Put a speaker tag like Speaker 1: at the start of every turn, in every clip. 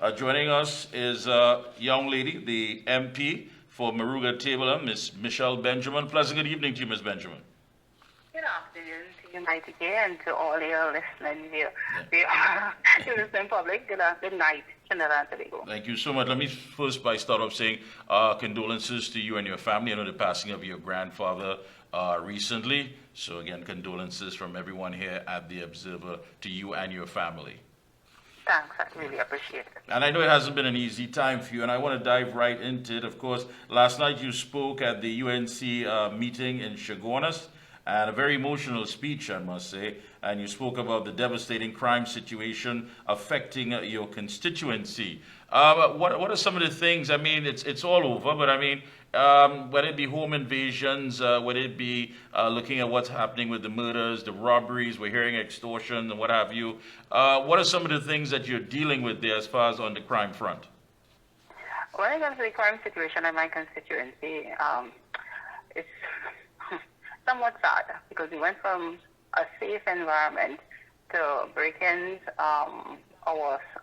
Speaker 1: Joining us is a young lady, the MP for Moruga Tableland, Miss Michelle Benjamin. Pleasant good evening to you, Miss Benjamin.
Speaker 2: Good afternoon to you, Mikee K, and to all your listeners here. To the listening public, good night, Trinidad and Tobago.
Speaker 1: Thank you so much. Let me first start off saying condolences to you and your family. I know the passing of your grandfather recently. So again, condolences from everyone here at The Observer to you and your family.
Speaker 2: Thanks, I really appreciate it.
Speaker 1: And I know it hasn't been an easy time for you, and I want to dive right into it. Of course, last night you spoke at the UNC meeting in Chaguanas, and a very emotional speech, I must say, and you spoke about the devastating crime situation affecting your constituency. What are some of the things? I mean, it's all over, but I mean, whether it be home invasions, whether it be looking at what's happening with the murders, the robberies, we're hearing extortion and what have you. What are some of the things that you're dealing with there as far as on the crime front?
Speaker 2: When it comes to the crime situation in my constituency, it's somewhat sad because we went from a safe environment to break-ins.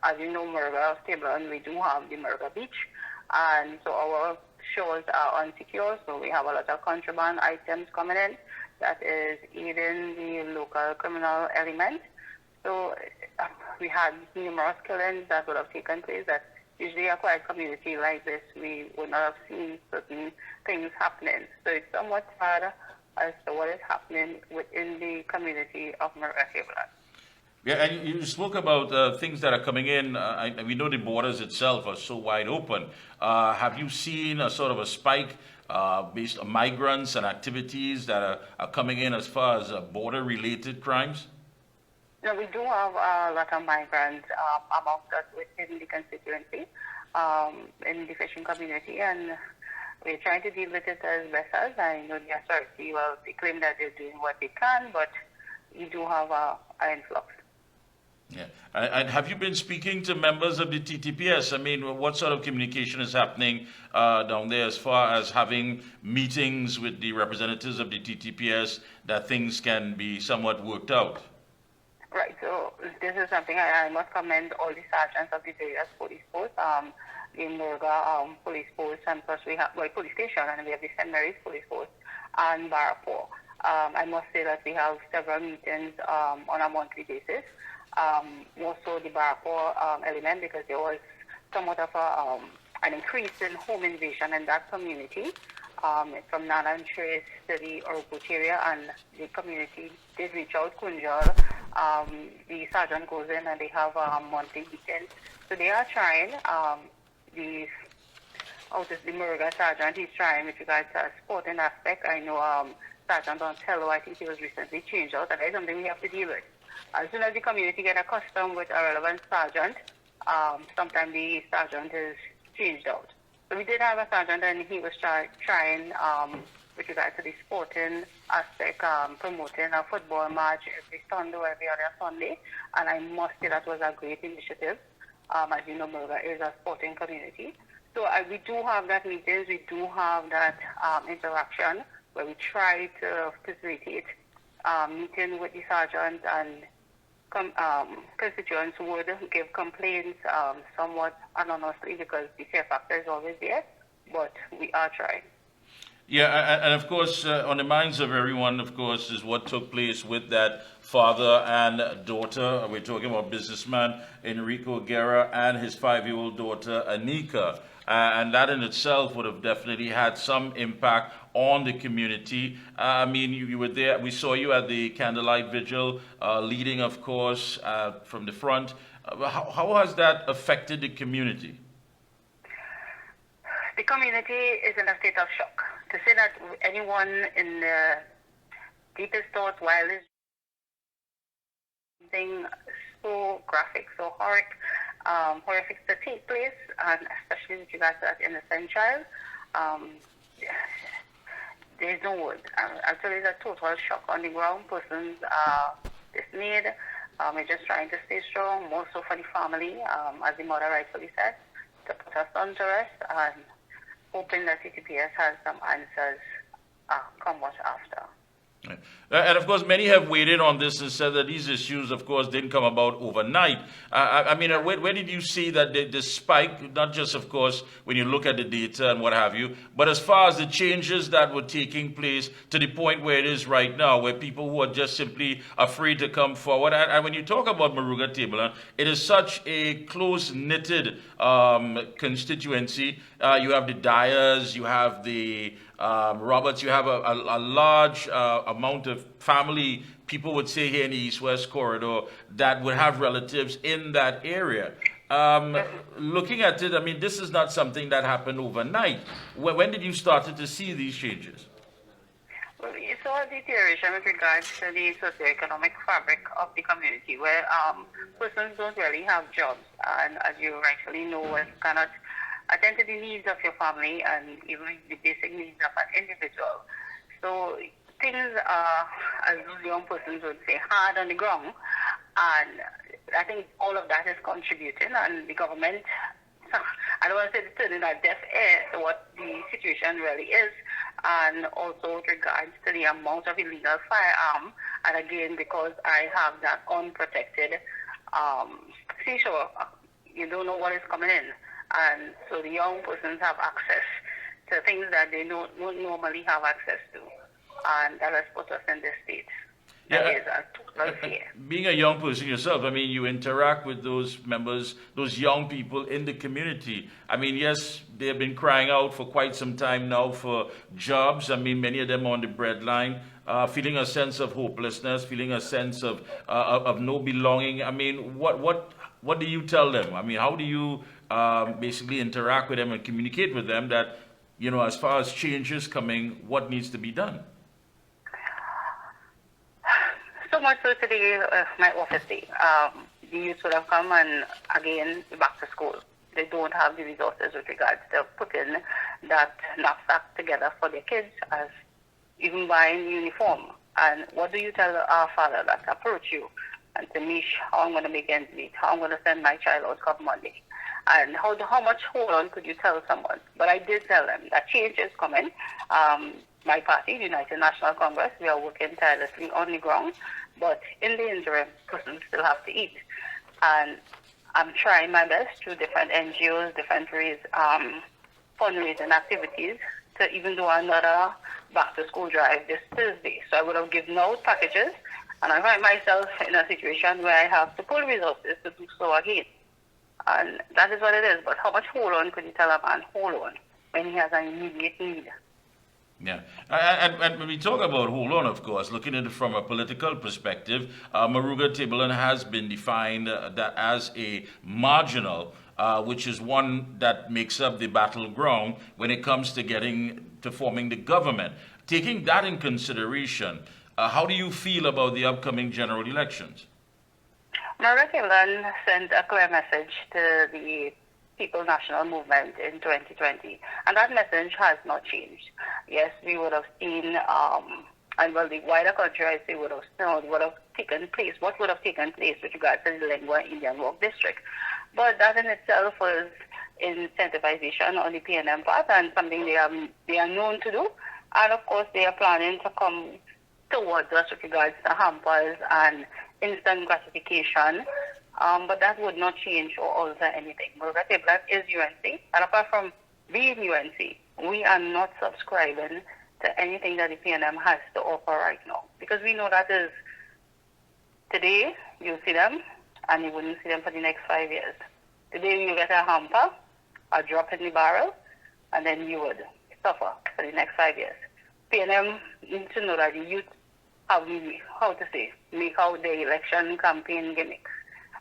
Speaker 2: As you know, Moruga Tableland, we do have the Moruga Beach, and so our shores are unsecure, so we have a lot of contraband items coming in that is aiding the local criminal element. So we had numerous killings that would have taken place that usually a quiet community like this, we would not have seen certain things happening. So it's somewhat sad as to what is happening within the community of Moruga Tableland.
Speaker 1: Yeah, and you spoke about things that are coming in. We know the borders itself are so wide open. Have you seen a sort of a spike based on migrants and activities that are coming in as far as border-related crimes?
Speaker 2: No, we do have a lot of migrants amongst us within the constituency, in the fishing community, and we're trying to deal with it as best as. I know the authority, they claim that they're doing what they can, but we do have an influx.
Speaker 1: Yeah, and have you been speaking to members of the TTPS? I mean, what sort of communication is happening down there as far as having meetings with the representatives of the TTPS that things can be somewhat worked out?
Speaker 2: Right, so this is something I must commend all the sergeants of the various police posts, the Moruga police post, and plus we have police station, and we have the St. Mary's police post and Barrapo. I must say that we have several meetings on a monthly basis. More so the Barrapo element, because there was somewhat of an increase in home invasion in that community, from Nana and Trace to the Orokut area, and the community did reach out, Kunjal. The sergeant goes in and they have monthly meetings. So they are trying. The Moruga sergeant, he's trying with regards to a sporting aspect. I know Sergeant Dontello, I think he was recently changed out, and that is something we have to deal with. As soon as the community get accustomed with a relevant sergeant, sometimes the sergeant is changed out. So we did have a sergeant, and he was trying with regard to the sporting aspect, promoting a football match every Sunday or every other Sunday, and I must say that was a great initiative. As you know, Moruga is a sporting community. So we do have that meetings, we do have that interaction where we try to facilitate meeting with the sergeant, and constituents would give complaints somewhat anonymously because the fear factor is always there, but we are trying.
Speaker 1: Yeah, and of course, on the minds of everyone, of course, is what took place with that father and daughter. We're talking about businessman Enrico Guerra and his 5-year-old daughter, Anika. And that in itself would have definitely had some impact on the community. I mean, you were there. We saw you at the candlelight vigil, leading, of course, from the front. How has that affected the community?
Speaker 2: The community is in a state of shock. To say that anyone in the deepest thoughts, wildest, something so graphic, so horrific to take place, and especially with regards to that innocent child, there's no word. Actually, it's a total shock on the ground. Persons are dismayed. We're just trying to stay strong, more so for the family, as the mother rightfully said, to put her son to rest, and hoping that CTPS has some answers come much after.
Speaker 1: And of course, many have weighed in on this and said that these issues, of course, didn't come about overnight. I mean, where did you see that the spike, not just, of course, when you look at the data and what have you, but as far as the changes that were taking place to the point where it is right now, where people who are just simply afraid to come forward? And when you talk about Moruga Tableland, it is such a close-knitted constituency. You have the Dyers, you have the Roberts, you have a large amount of family, people would say here in the East-West corridor, that would have relatives in that area. Looking at it, I mean, this is not something that happened overnight. When did you start to see these changes?
Speaker 2: Well, you saw a deterioration with regards to the socioeconomic fabric of the community, where persons don't really have jobs, and as you rightfully know, you cannot attend to the needs of your family and even the basic needs of an individual. So things are, as those young persons would say, hard on the ground, and I think all of that is contributing, and the government, I don't want to say it's turning a deaf ear to what the situation really is, and also with regards to the amount of illegal firearm, and again, because I have that unprotected seashore, you don't know what is coming in, and so the young persons have access to things that they don't normally have access to, and that has put us in this state.
Speaker 1: Yeah, being a young person yourself, I mean, you interact with those members, those young people in the community. I mean, yes, they have been crying out for quite some time now for jobs. I mean, many of them are on the breadline, feeling a sense of hopelessness, feeling a sense of no belonging. I mean, what do you tell them? I mean, how do you basically interact with them and communicate with them that, you know, as far as change is coming, what needs to be done?
Speaker 2: So much so today, my office day, the youth would have come and again back to school. They don't have the resources with regards to putting that knapsack together for their kids, as even buying uniform. And what do you tell our father that approach you and say, Mish, how I'm going to make ends meet, how I'm going to send my child out come Monday? And how much hold on could you tell someone? But I did tell them that change is coming. My party, the United National Congress, we are working tirelessly on the ground, but in the interim, persons still have to eat. And I'm trying my best through different NGOs, different fundraising activities to even do another back-to-school drive this Thursday. So I would have given out packages, and I find myself in a situation where I have to pull resources to do so again. And that is what it is. But how much hold on could you tell a man hold on when he has an immediate need?
Speaker 1: Yeah, and when we talk about hold on, of course, looking at it from a political perspective, Moruga Tableland has been defined that as a marginal, which is one that makes up the battleground when it comes to forming the government. Taking that in consideration, how do you feel about the upcoming general elections?
Speaker 2: Moruga Tableland sent a clear message to the People National Movement in 2020, and that message has not changed. Yes, we would have seen, and well, the wider country, I say, would have taken place. What would have taken place with regard to the Lingua Indian Walk District? But that in itself was incentivization on the PNM part, and something they are known to do. And of course, they are planning to come towards us with regards to hampers and instant gratification. But that would not change or alter anything. Moruga Tableland is UNC, and apart from being UNC, we are not subscribing to anything that the PNM has to offer right now. Because we know that is, today you see them, and you wouldn't see them for the next 5 years. Today you get a hamper, a drop in the barrel, and then you would suffer for the next 5 years. PNM needs to know that the youth have, make out their election campaign gimmicks,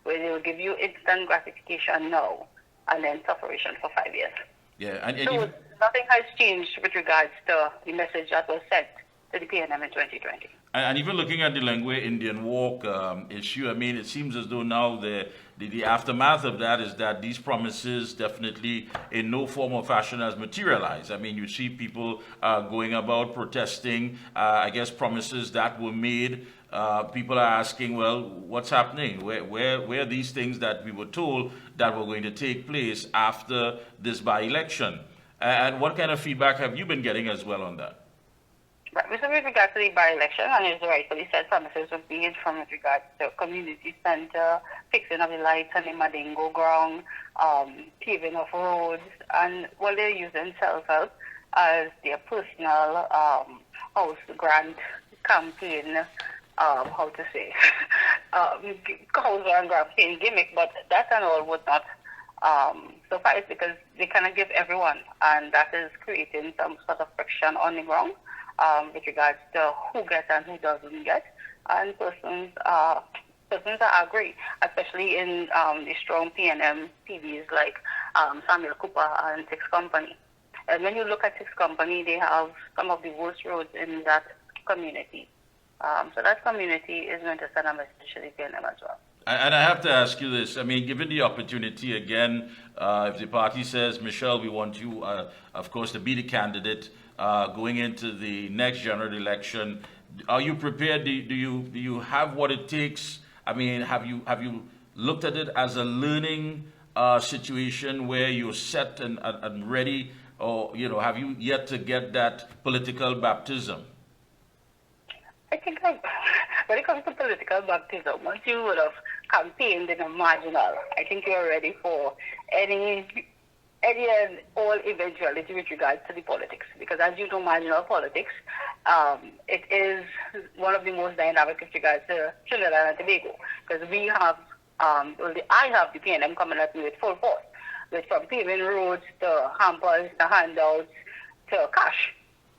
Speaker 2: where they will give you instant gratification now and then sufferation for 5 years.
Speaker 1: Yeah, and
Speaker 2: so nothing has changed with regards to the message that was sent to the PNM in 2020.
Speaker 1: And even looking at the Lingua Indian Walk issue, I mean, it seems as though now the aftermath of that is that these promises definitely in no form or fashion has materialized. I mean, you see people going about protesting, I guess promises that were made. People are asking, well, what's happening? Where are these things that we were told that were going to take place after this by-election? And what kind of feedback have you been getting as well on that?
Speaker 2: Right. So with regard to the by-election, and as rightfully said, promises were made from with regard to community center, fixing of the lights on the Madingo ground, paving of roads, and what they're using self-help as their personal house grant campaign, how to say, house grant campaign gimmick, but that and all would not suffice because they cannot give everyone, and that is creating some sort of friction on the ground with regards to who gets and who doesn't get, and persons are angry, especially in the strong PNM PDs like Samuel Cooper and Six Company. And when you look at Six Company, they have some of the worst roads in that community. So that community is going to send a message to the PNM as well.
Speaker 1: And I have to ask you this. I mean, given the opportunity again, if the party says, Michelle, we want you, of course, to be the candidate going into the next general election, are you prepared? Do you have what it takes? I mean, have you looked at it as a learning situation where you're set and ready, or have you yet to get that political baptism?
Speaker 2: I think when it comes to political baptism, once you would have campaigned in a marginal, I think you're ready for any and all eventuality with regards to the politics. Because as you know, marginal politics, it is one of the most dynamic with regards to Trinidad and Tobago. Because we have, I have the PNM coming at me with full force, with from paving roads to hampers to handouts to cash.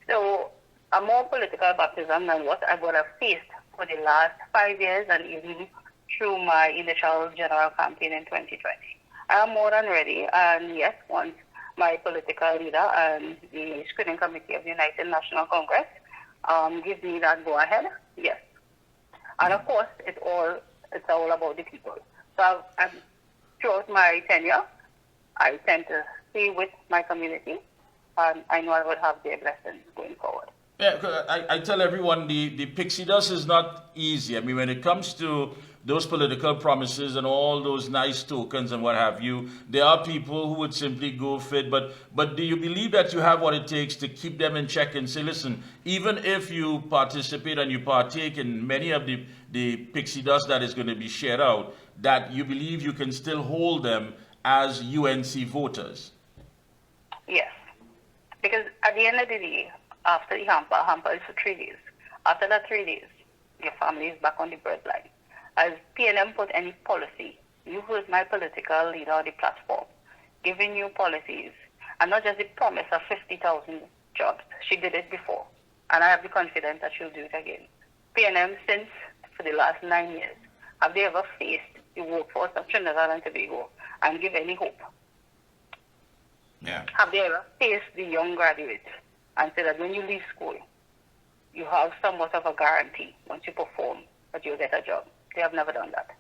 Speaker 2: So a more political baptism than what I would have faced for the last 5 years and even through my initial general campaign in 2020. I am more than ready, and yes, once my political leader and the screening committee of the United National Congress give me that go-ahead, yes. And of course, it's all about the people. So throughout my tenure, I tend to stay with my community, and I know I would have their blessings going forward.
Speaker 1: Yeah, I tell everyone the pixie dust is not easy. I mean, when it comes to those political promises and all those nice tokens and what have you, there are people who would simply go fit. But do you believe that you have what it takes to keep them in check and say, listen, even if you participate and you partake in many of the pixie dust that is going to be shared out, that you believe you can still hold them as UNC voters?
Speaker 2: Yes, because at the end of the day, after the hamper is for 3 days. After that 3 days, your family is back on the breadline. As PNM put any policy, you heard my political leader on the platform, giving you policies, and not just the promise of 50,000 jobs. She did it before, and I have the confidence that she'll do it again. PNM, since for the last 9 years, have they ever faced the workforce of Trinidad and Tobago and give any hope?
Speaker 1: Yeah.
Speaker 2: Have they ever faced the young graduates and say that when you leave school, you have somewhat of a guarantee once you perform that you'll get a job? They have never done that.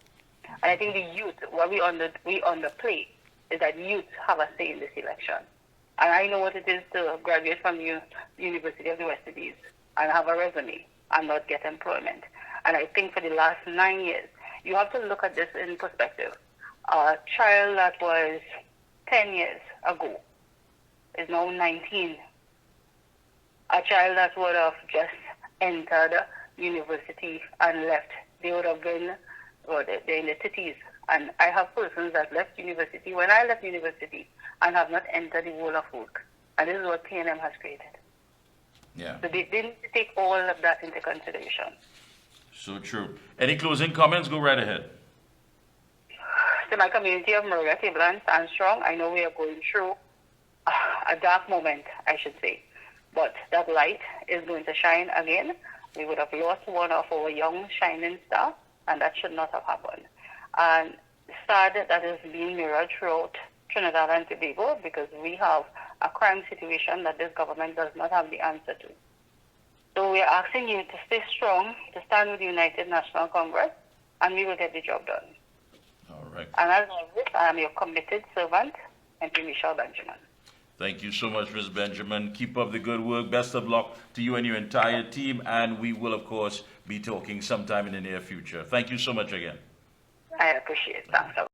Speaker 2: And I think the youth, what we underplay is that youth have a say in this election. And I know what it is to graduate from the University of the West Indies and have a resume and not get employment. And I think for the last 9 years, you have to look at this in perspective. A child that was 10 years ago is now 19. A child that would have just entered university and left, they would have been, they're in the cities. And I have persons that left university when I left university and have not entered the world of work. And this is what PNM has created.
Speaker 1: Yeah.
Speaker 2: So they need to take all of that into consideration.
Speaker 1: So true. Any closing comments? Go right ahead.
Speaker 2: To my community of Moruga Tableland, stand strong. I know we are going through a dark moment, I should say. But that light is going to shine again. We would have lost one of our young shining stars, and that should not have happened. And sad that is being mirrored throughout Trinidad and Tobago because we have a crime situation that this government does not have the answer to. So we are asking you to stay strong, to stand with the United National Congress, and we will get the job done.
Speaker 1: All right.
Speaker 2: And as always, I am your committed servant, MP Michelle Benjamin.
Speaker 1: Thank you so much, Ms. Benjamin. Keep up the good work. Best of luck to you and your entire team. And we will, of course, be talking sometime in the near future. Thank you so much again.
Speaker 2: I appreciate it. Thanks a lot.